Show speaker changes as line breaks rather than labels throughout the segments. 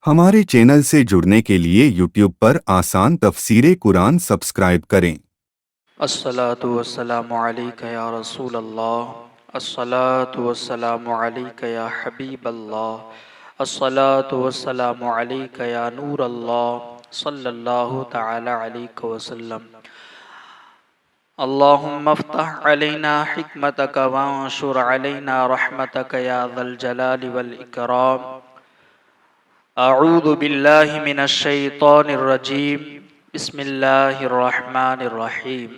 ہمارے چینل سے جڑنے کے لیے یوٹیوب پر آسان تفسیر قرآن سبسکرائب کریں۔
الصلاة والسلام علیک یا رسول اللہ، الصلاة والسلام علیک یا حبیب اللہ، الصلاة والسلام علیک یا نور اللہ صلی اللہ تعالی علیہ وسلم۔ اللہم افتح علینا حکمتک وانشر علینا رحمتک یا ذا الجلال والاکرام۔ اعوذ باللہ من الشیطان الرجیم، بسم اللہ الرحمن الرحیم۔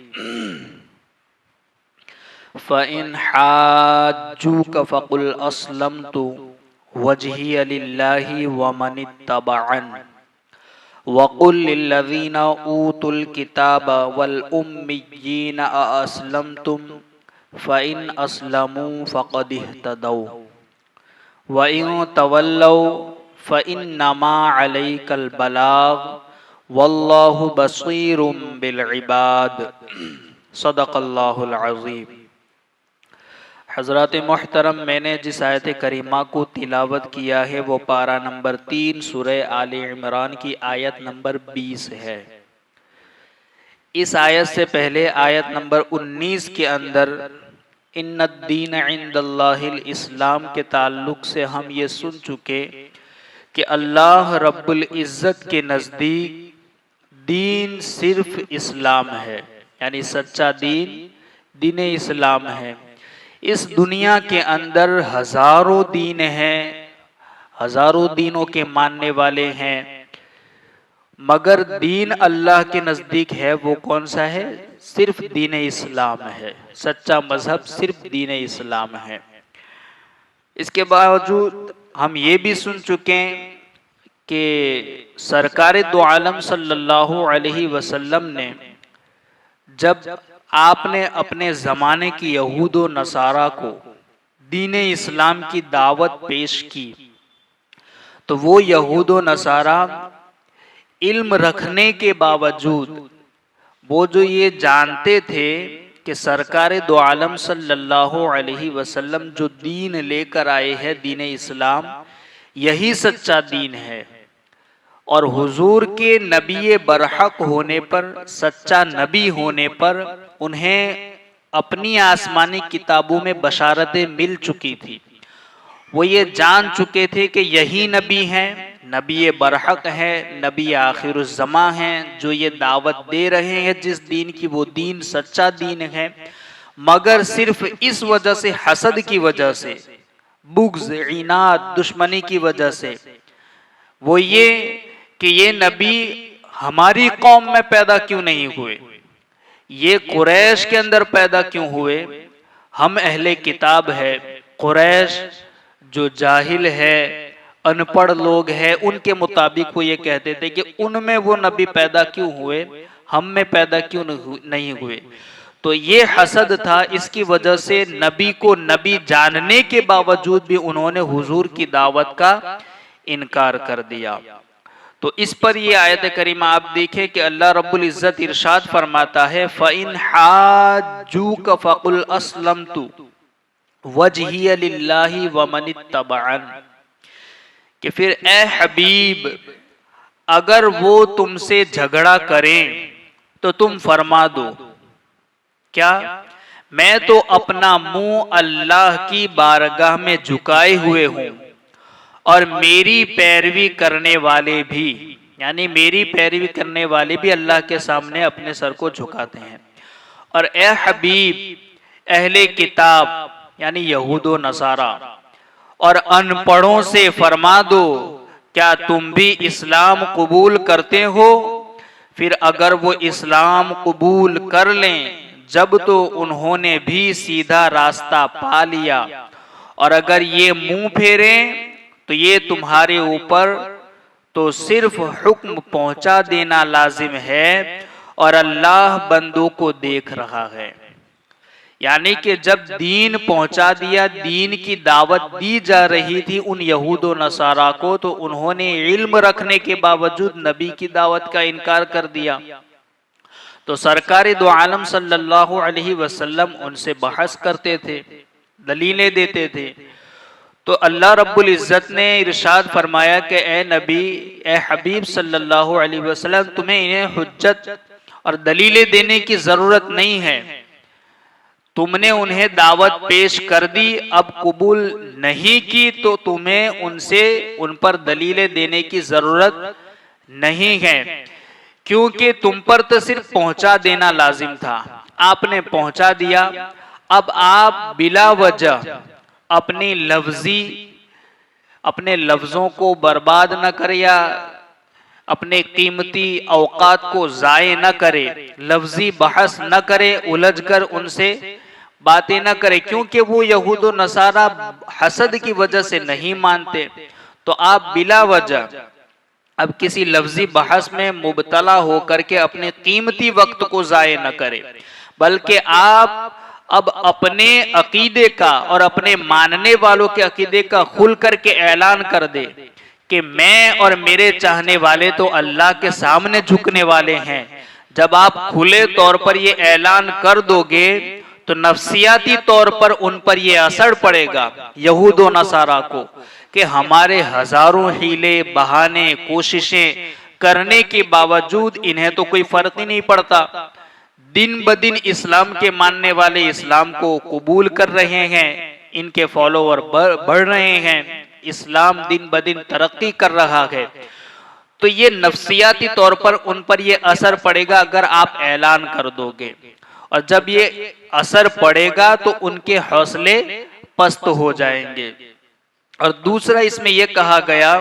فَإِنْ حَاجُّوكَ فَقُلْ أَسْلَمْتُ وَجْهِيَ لِلَّهِ وَمَنِ اتَّبَعَنِ وَقُلْ لِلَّذِينَ أُوتُوا الْكِتَابَ وَالْأُمِّيِّينَ أَأَسْلَمْتُمْ فَإِنْ أَسْلَمُوا فَقَدِ اهْتَدَوْا وَإِنْ تَوَلَّوْا فَإِنَّمَا عَلَيْكَ الْبَلَاغُ وَاللَّهُ بَصِيرٌ بِالْعِبَادِ۔ صدق اللہ العظیم۔ حضرات محترم، میں نے جس آیت کریمہ کو تلاوت کیا ہے وہ پارہ نمبر 3 سورہ آل عمران کی آیت نمبر 20 ہے۔ اس آیت سے پہلے آیت نمبر 19 کے اندر ان الدین عند اللہ الاسلام کے تعلق سے ہم یہ سن چکے کہ اللہ رب العزت کے نزدیک دین صرف اسلام ہے، یعنی سچا دین دین اسلام ہے۔ اس دنیا کے اندر ہزاروں دین ہیں، ہزاروں دینوں کے ماننے والے ہیں، مگر دین اللہ کے نزدیک ہے وہ کون سا ہے؟ صرف دین اسلام ہے۔ سچا مذہب صرف دین اسلام ہے۔ اس کے باوجود ہم یہ بھی سن چکے ہیں کہ سرکار دو عالم صلی اللہ علیہ وسلم نے جب آپ نے اپنے زمانے کی یہود و نصارہ کو دین اسلام کی دعوت پیش کی تو وہ یہود و نصارہ علم رکھنے کے باوجود وہ جو یہ جانتے تھے کہ سرکار دو عالم صلی اللہ علیہ وسلم جو دین لے کر آئے ہیں دین اسلام، یہی سچا دین ہے، اور حضور کے نبی برحق ہونے پر، سچا نبی ہونے پر انہیں اپنی آسمانی کتابوں میں بشارتیں مل چکی تھی۔ وہ یہ جان چکے تھے کہ یہی نبی ہیں، نبی برحق ہے، نبی آخر الزماں ہیں، جو یہ دعوت دے رہے ہیں جس دین کی وہ دین سچا دین ہے، مگر صرف اس وجہ سے، حسد کی وجہ سے، بغض، عناد، دشمنی کی وجہ سے، وہ یہ کہ یہ نبی ہماری قوم میں پیدا کیوں نہیں ہوئے، یہ قریش کے اندر پیدا کیوں ہوئے، ہم اہل کتاب ہے، قریش جو جاہل ہے، ان پڑھ لوگ ہیں، ان کے مطابق وہ یہ کہتے تھے کہ ان میں وہ نبی پیدا کیوں ہوئے، ہم میں پیدا کیوں نہیں ہوئے۔ تو یہ حسد تھا، اس کی وجہ سے نبی کو نبی جاننے کے باوجود بھی انہوں نے حضور کی دعوت کا انکار کر دیا۔ تو اس پر یہ آیت کریمہ آپ دیکھیں کہ اللہ رب العزت ارشاد فرماتا ہے فَإِنْ حَاجُّوكَ فَقُلْ أَسْلَمْتُ وَجْهِيَ لِلَّهِ وَمَنِ اتَّبَعَنِ، کہ پھر اے حبیب اگر وہ تم سے جھگڑا کریں تو تم فرما دو کیا؟ میں تو اپنا منہ اللہ کی بارگاہ میں جھکائے ہوئے ہوں، اور میری پیروی کرنے والے بھی، یعنی میری پیروی کرنے والے بھی اللہ کے سامنے اپنے سر کو جھکاتے ہیں۔ اور اے حبیب اہل کتاب یعنی یہود و نصارہ اور ان پڑھوں سے فرما دو کیا تم بھی اسلام قبول کرتے ہو؟ پھر اگر وہ اسلام قبول کر لیں جب تو انہوں نے بھی سیدھا راستہ پا لیا، اور اگر یہ منہ پھیریں تو یہ تمہارے اوپر تو صرف حکم پہنچا دینا لازم ہے، اور اللہ بندوں کو دیکھ رہا ہے۔ یعنی کہ جب دین پہنچا دیا، دین کی دعوت دی جا رہی تھی ان یہود و نصارہ کو، تو انہوں نے علم رکھنے کے باوجود نبی کی دعوت کا انکار کر دیا۔ تو سرکار دو عالم صلی اللہ علیہ وسلم ان سے بحث کرتے تھے، دلیلیں دیتے تھے، تو اللہ رب العزت نے ارشاد فرمایا کہ اے نبی، اے حبیب صلی اللہ علیہ وسلم، تمہیں انہیں حجت اور دلیلیں دینے کی ضرورت نہیں ہے، تم نے انہیں دعوت پیش کر دی، اب قبول نہیں کی تو تمہیں ان پر دلیلیں دینے کی ضرورت نہیں ہے، کیونکہ تم پر تو صرف پہنچا دینا لازم تھا، آپ نے پہنچا دیا۔ اب آپ بلا وجہ اپنے لفظوں کو برباد نہ کرے یا اپنے قیمتی اوقات کو ضائع نہ کرے، لفظی بحث نہ کرے، الجھ کر ان سے باتیں نہ کرے، کیونکہ وہ یہود و نصارہ حسد کی وجہ سے نہیں مانتے، تو آپ بلا وجہ اب کسی لفظی بحث میں مبتلا ہو کر کے اپنے قیمتی وقت کو ضائع نہ کرے، بلکہ آپ اب اپنے عقیدے کا اور اپنے ماننے والوں کے عقیدے کا کھل کر کے اعلان کر دے کہ میں اور میرے چاہنے والے تو اللہ کے سامنے جھکنے والے ہیں۔ جب آپ کھلے طور پر یہ اعلان کر دو گے تو نفسیاتی طور پر ان پر یہ اثر پڑے گا یہود و نصارہ کو کہ ہمارے ہزاروں حیلے بہانے کوششیں کرنے کے باوجود انہیں تو کوئی فرق ہی نہیں پڑتا، دن بدن اسلام کے ماننے والے اسلام کو قبول کر رہے ہیں، ان کے فالوور بڑھ رہے ہیں، اسلام دن بدن ترقی کر رہا ہے، تو یہ نفسیاتی طور پر ان پر یہ اثر پڑے گا اگر آپ اعلان کر دو گے، اور جب یہ اثر پڑے گا تو ان کے حوصلے پست ہو جائیں گے۔ اور دوسرا اس میں یہ کہا گیا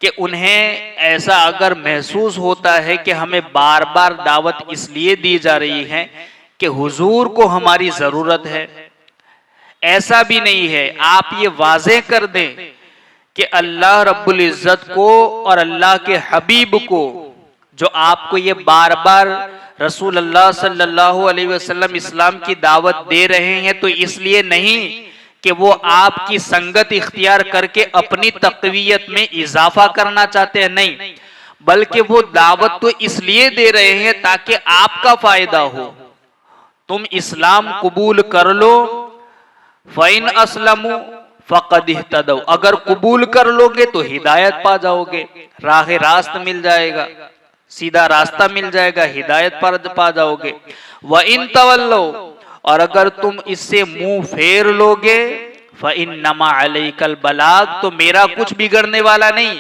کہ انہیں ایسا اگر محسوس ہوتا ہے کہ ہمیں بار بار دعوت اس لیے دی جا رہی ہے کہ حضور کو ہماری ضرورت ہے، ایسا بھی نہیں ہے، آپ یہ واضح کر دیں کہ اللہ رب العزت کو اور اللہ کے حبیب کو، جو آپ کو یہ بار بار رسول اللہ صلی اللہ علیہ وسلم اسلام کی دعوت دے رہے ہیں، تو اس لیے نہیں کہ وہ آپ کی سنگت اختیار کر کے اپنی تقویت میں اضافہ کرنا چاہتے ہیں، نہیں، بلکہ وہ دعوت تو اس لیے دے رہے ہیں تاکہ آپ کا فائدہ ہو۔ تم اسلام قبول کر لو، فَإِنْ أَسْلَمُوا فَقَدْ اهْتَدَوْا، اگر قبول کر لو گے تو ہدایت پا جاؤ گے، راہ راست مل جائے گا، سیدھا راستہ مل جائے گا، ہدایت پا جاؤ گے۔ وَإِنْ تَوَلَّوْا، اور اگر تم اس سے منہ پھیر لوگے، فَإِنَّمَا عَلَيْكَ الْبَلَاغُ، تو میرا کچھ بگڑنے والا نہیں،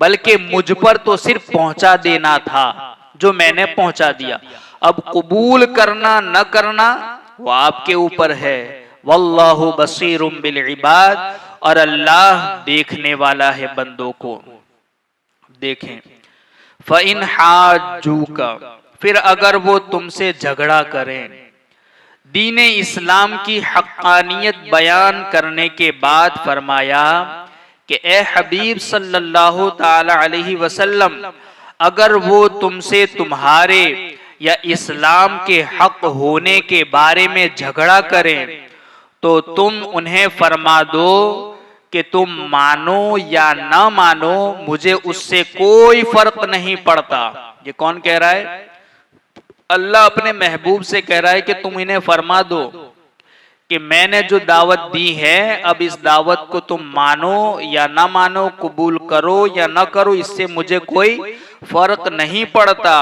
بلکہ مجھ پر تو صرف پہنچا دینا تھا جو میں نے پہنچا دیا، اب قبول کرنا نہ کرنا وہ آپ کے اوپر ہے۔ وَاللَّهُ بَصِيرٌ بِالْعِبَادِ، اور اللہ دیکھنے والا ہے بندوں کو۔ دیکھیں، فَإِنْ حَاجُّوكَ، پھر اگر وہ تم سے جھگڑا کریں، دین اسلام کی حقانیت بیان کرنے کے بعد فرمایا کہ اے حبیب صلی اللہ تعالی علیہ وسلم، اگر وہ تم سے تمہارے یا اسلام کے حق ہونے کے بارے میں جھگڑا کریں تو تم انہیں فرما دو کہ تم مانو یا نہ مانو، مجھے اس سے کوئی فرق نہیں پڑتا۔ یہ کون کہہ رہا ہے؟ اللہ اپنے محبوب سے کہہ رہا ہے کہ تم انہیں فرما دو کہ میں نے جو دعوت دی ہے، اب اس دعوت کو تم مانو یا نہ مانو، قبول کرو یا نہ کرو، اس سے مجھے کوئی فرق نہیں پڑتا،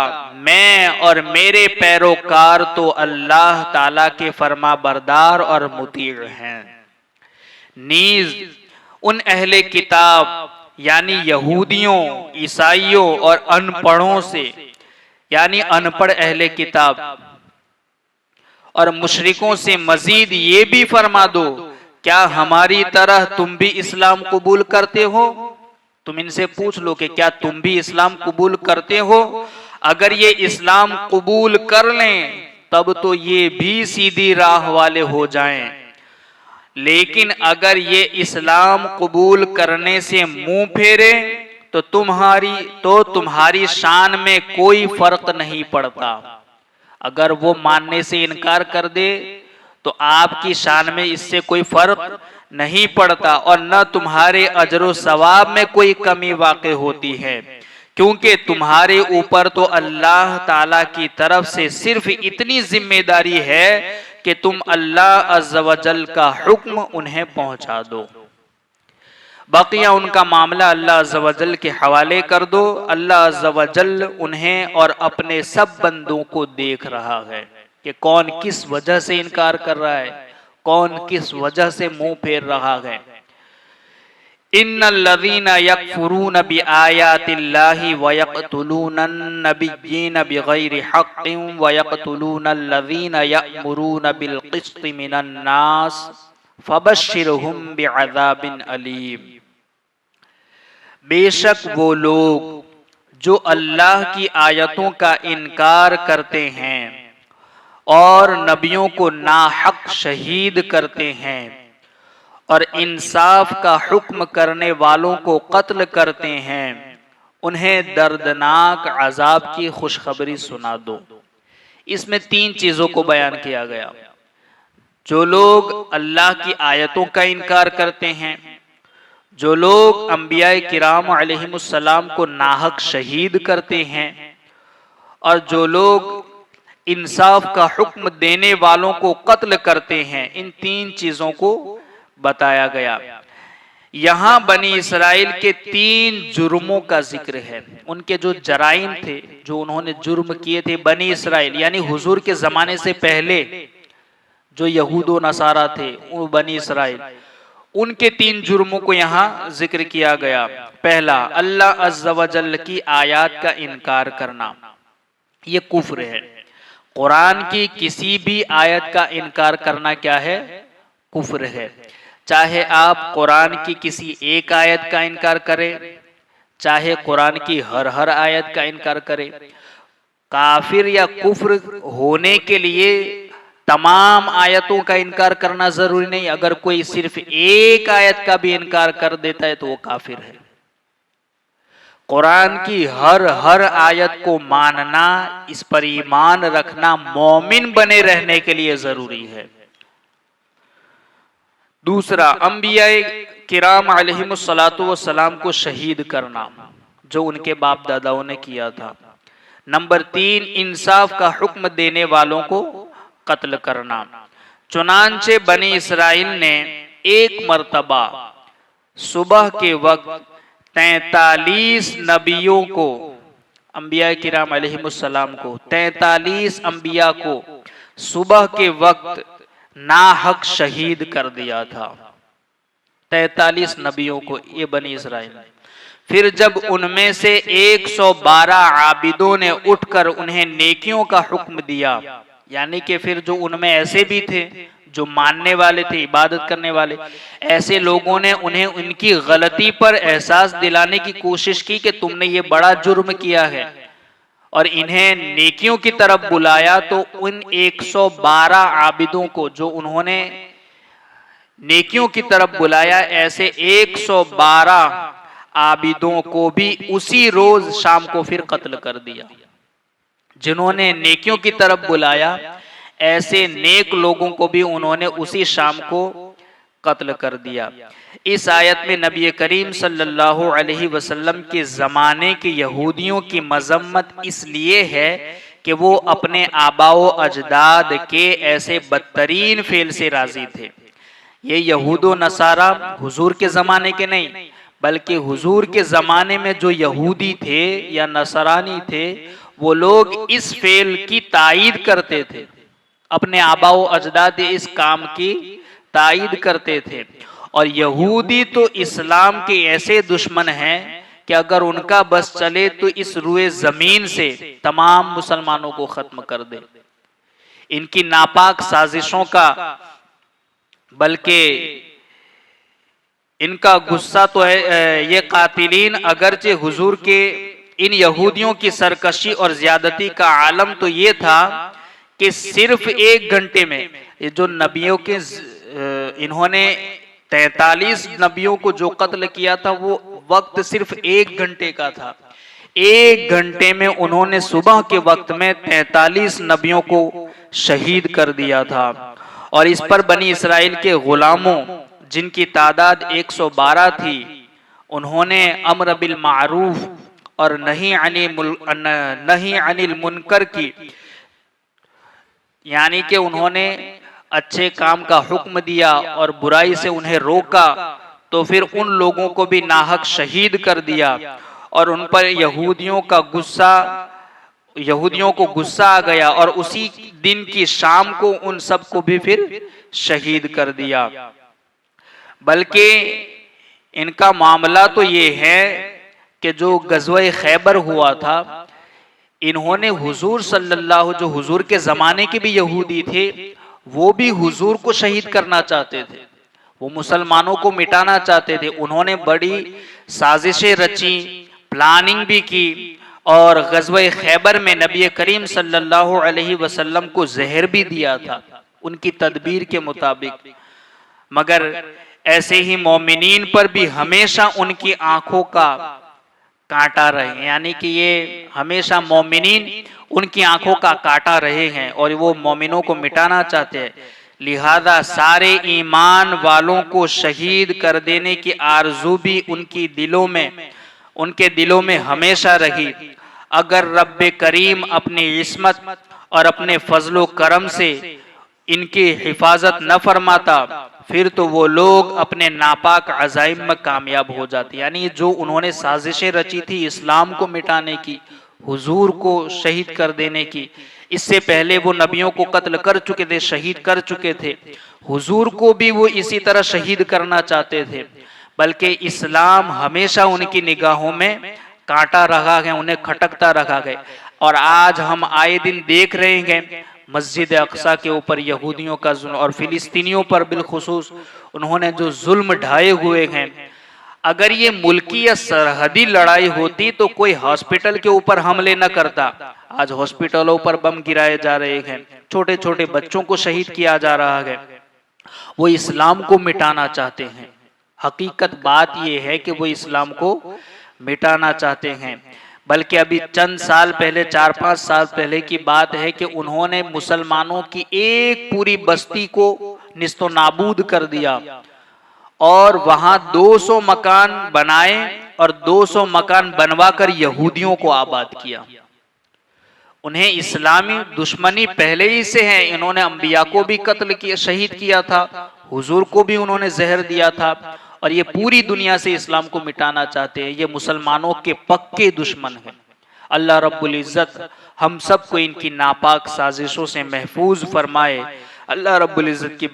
میں اور میرے پیروکار تو اللہ تعالیٰ کے فرما بردار اور مطیع ہیں۔ نیز ان اہل کتاب یعنی یہودیوں، عیسائیوں اور ان پڑھوں سے، یعنی ان پڑھ اہل کتاب اور مشرکوں سے مزید یہ بھی فرما دو، کیا ہماری طرح تم بھی اسلام قبول کرتے ہو؟ تم ان سے پوچھ لو کہ کیا تم بھی اسلام قبول کرتے ہو؟ اگر یہ اسلام قبول کر لیں تب تو یہ بھی سیدھی راہ والے ہو جائیں، لیکن اگر یہ اسلام قبول کرنے سے منہ پھیرے تو تمہاری شان میں کوئی فرق نہیں پڑتا۔ اگر وہ ماننے سے انکار کر دے تو آپ کی شان میں اس سے کوئی فرق نہیں پڑتا، اور نہ تمہارے اجر و ثواب میں کوئی کمی واقع ہوتی ہے، کیونکہ تمہارے اوپر تو اللہ تعالی کی طرف سے صرف اتنی ذمہ داری ہے کہ تم اللہ عز و جل کا حکم انہیں پہنچا دو۔ بقیہ ان کا معاملہ اللہ عز و جل کے حوالے کر دو، اللہ عز و جل انہیں اور اپنے سب بندوں کو دیکھ رہا ہے کہ کون کس وجہ سے انکار کر رہا ہے، کون کس وجہ سے منہ پھیر رہا ہے۔ ان الذین یکفرون بآیات اللہ ویقتلون النبیین بغیر حق ویقتلون الذین یأمرون بالقسط من الناس فبشرہم بعذاب علیم۔ بے شک وہ لوگ جو اللہ کی آیتوں کا انکار کرتے ہیں اور نبیوں کو ناحق شہید کرتے ہیں اور انصاف کا حکم کرنے والوں کو قتل کرتے ہیں، انہیں دردناک عذاب کی خوشخبری سنا دو۔ اس میں 3 چیزوں کو بیان کیا گیا۔ جو لوگ اللہ کی آیتوں کا انکار کرتے ہیں، جو لوگ انبیاء کرام علیہم السلام کو ناحق شہید کرتے ہیں، اور جو لوگ انصاف کا حکم دینے والوں کو قتل کرتے ہیں، ان 3 چیزوں کو بتایا گیا۔ یہاں بنی اسرائیل کے 3 جرموں کا ذکر ہے، ان کے جو جرائم تھے، جو انہوں نے جرم کیے تھے بنی اسرائیل، یعنی حضور کے زمانے سے پہلے جو یہود و نصارہ تھے، وہ بنی اسرائیل، ان کے 3 جرموں کو یہاں ذکر کیا گیا۔ پہلا، اللہ عز و جل کی آیات کا انکار کرنا، یہ کفر ہے۔ قرآن کی کسی بھی آیت کا انکار کرنا کیا ہے؟ کفر ہے۔ چاہے آپ قرآن کی کسی ایک آیت کا انکار کریں، چاہے قرآن کی ہر آیت کا انکار کریں۔ کافر یا کفر ہونے کے لیے تمام آیتوں کا انکار کرنا ضروری نہیں، اگر کوئی صرف ایک آیت کا بھی انکار کر دیتا ہے تو وہ کافر ہے۔ قرآن کی ہر آیت کو ماننا، اس پر ایمان رکھنا مومن بنے رہنے کے لیے ضروری ہے۔ دوسرا، انبیاء کرام علیہم السلام کو شہید کرنا، جو ان کے باپ داداؤں نے کیا تھا۔ نمبر 3، انصاف کا حکم دینے والوں کو قتل کرنا۔ چنانچہ بنی اسرائیل نے ایک مرتبہ صبح کے وقت 43 نبیوں کو، انبیاء کرام علیہم السلام کو، 43 انبیاء کو صبح کے وقت ناحق شہید کر دیا تھا۔ 43 نبیوں کو، یہ بنی اسرائیل۔ پھر جب ان میں سے 112 عابدوں نے اٹھ کر انہیں نیکیوں کا حکم دیا، یعنی کہ پھر جو ان میں ایسے بھی تھے جو ماننے والے تھے، عبادت کرنے والے، ایسے لوگوں نے انہیں ان کی غلطی پر احساس دلانے کی کوشش کی کہ تم نے یہ بڑا جرم کیا ہے، اور انہیں نیکیوں کی طرف بلایا، تو ان 112 عابدوں کو جو انہوں نے نیکیوں کی طرف بلایا، ایسے 112 عابدوں کو بھی اسی روز شام کو پھر قتل کر دیا۔ جنہوں نے نیکیوں کی طرف بلایا، ایسے نیک لوگوں کو بھی انہوں نے اسی شام کو قتل کر دیا۔ اس آیت میں نبی کریم صلی اللہ علیہ وسلم کے زمانے کے یہودیوں کی مذمت اس لیے ہے کہ وہ اپنے آباء و اجداد کے ایسے بدترین فعل سے راضی تھے۔ یہ یہود و نصارہ حضور کے زمانے کے نہیں، بلکہ حضور کے زمانے میں جو یہودی تھے یا نصرانی تھے، وہ لوگ اس فعل کی تائید کرتے تھے، اپنے آباء و اجداد اس کام کی تائید کرتے تھے۔ اور یہودی تو اسلام کے ایسے دشمن ہیں کہ اگر ان کا بس چلے تو اس روئے زمین سے تمام مسلمانوں کو ختم کر دے۔ ان کی ناپاک سازشوں کا، بلکہ ان کا غصہ تو ہے، یہ قاتلین اگرچہ حضور کے ان یہودیوں کی سرکشی اور زیادتی کا عالم تو یہ تھا کہ صرف 1 گھنٹے میں یہ جو نبیوں کے انہوں نے 43 نبیوں کو جو قتل کیا تھا، وہ وقت صرف 1 گھنٹے کا تھا۔ 1 گھنٹے میں انہوں نے صبح کے وقت میں 43 نبیوں کو شہید کر دیا تھا، اور اس پر بنی اسرائیل کے غلاموں جن کی تعداد 112 تھی، انہوں نے امر بالمعروف اور نہی عن المنکر کی، یعنی کہ انہوں نے اچھے کام کا حکم دیا اور برائی سے انہیں روکا، تو پھر ان لوگوں کو بھی ناحق شہید کر دیا، اور ان پر یہودیوں کو غصہ آ گیا، اور اسی دن کی شام کو ان سب کو بھی پھر شہید کر دیا۔ بلکہ ان کا معاملہ تو یہ ہے کہ جو غزوہ خیبر ہوا تھا، انہوں نے حضور صلی اللہ، جو حضور کے زمانے کے بھی یہودی تھے، وہ بھی حضور کو شہید کرنا چاہتے تھے، وہ مسلمانوں کو مٹانا چاہتے تھے۔ انہوں نے بڑی سازشیں رچی، پلاننگ بھی کی، اور غزوہ خیبر میں نبی کریم صلی اللہ علیہ وسلم کو زہر بھی دیا تھا ان کی تدبیر کے مطابق۔ مگر ایسے ہی مومنین پر بھی ہمیشہ ان کی آنکھوں کا کانٹا رہے، یعنی کہ یہ ہمیشہ مومنین ان کی آنکھوں کا کانٹا رہے ہیں، اور وہ مومنوں کو مٹانا چاہتے ہیں۔ لہذا سارے ایمان والوں کو شہید کر دینے کی آرزو بھی ان کے دلوں میں ہمیشہ رہی۔ اگر رب کریم اپنی عصمت اور اپنے فضل و کرم سے ان کی حفاظت نہ فرماتا، پھر تو وہ لوگ اپنے ناپاک عزائم میں کامیاب ہو جاتے، یعنی جو انہوں نے سازشیں رچی تھی اسلام کو مٹانے کی، حضور کو شہید کر دینے کی، اس سے پہلے وہ نبیوں کو قتل کر چکے تھے، شہید کر چکے تھے، حضور کو بھی وہ اسی طرح شہید کرنا چاہتے تھے۔ بلکہ اسلام ہمیشہ ان کی نگاہوں میں کانٹا رہا ہے، انہیں کھٹکتا رہا ہے۔ اور آج ہم آئے دن دیکھ رہے ہیں مسجد اقصیٰ کے اوپر یہودیوں کا ظلم، اور فلسطینیوں پر بالخصوص انہوں نے جو ظلم ڈھائے ہوئے ہیں۔ اگر یہ ملکی یا سرحدی لڑائی ہوتی تو کوئی ہاسپٹل کے اوپر حملے نہ کرتا۔ آج ہاسپٹلوں پر بم گرائے جا رہے ہیں، چھوٹے چھوٹے بچوں کو شہید کیا جا رہا ہے۔ وہ اسلام کو مٹانا چاہتے ہیں۔ حقیقت بات یہ ہے کہ وہ اسلام کو مٹانا چاہتے ہیں۔ بلکہ ابھی چند سال پہلے، 4-5 سال پہلے کی بات ہے کہ انہوں نے مسلمانوں کی ایک پوری بستی کو نیست و نابود کر دیا، اور وہاں 200 مکان بنائے، اور 200 مکان بنوا کر یہودیوں کو آباد کیا۔ انہیں اسلامی دشمنی پہلے ہی سے ہے، انہوں نے انبیاء کو بھی قتل کیا، شہید کیا تھا، حضور کو بھی انہوں نے زہر دیا تھا، اور یہ پوری دنیا سے اسلام کو مٹانا چاہتے ہیں۔ یہ مسلمانوں کے پکے دشمن ہیں۔ اللہ رب العزت ہم سب کو ان کی ناپاک سازشوں سے محفوظ فرمائے۔ اللہ رب العزت کی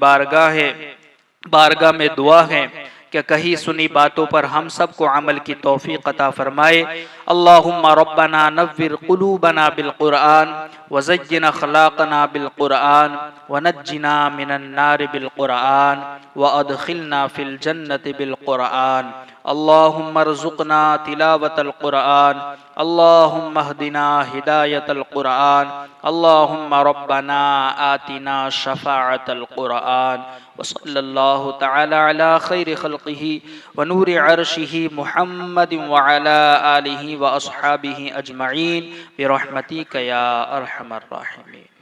بارگاہ میں دعا ہے کہ کہیں سنی باتوں پر ہم سب کو عمل کی توفیق عطا فرمائے۔ اللہم ربنا نور قلوبنا بالقرآن وزین اخلاقنا بالقرآن ونجنا من النار بالقرآن وادخلنا فی الجنة بالقرآن۔ اللہم ارزقنا تلاوت القرآن، اللہم اہدنا ہدایت القرآن، اللہم ربنا آتنا شفاعت القرآن۔ وصلی اللہ تعالی علی خیر خلقہ ونور عرشہ محمد وعلی آلہ واصحابہ اجمعین برحمتک یا ارحم الراحمین۔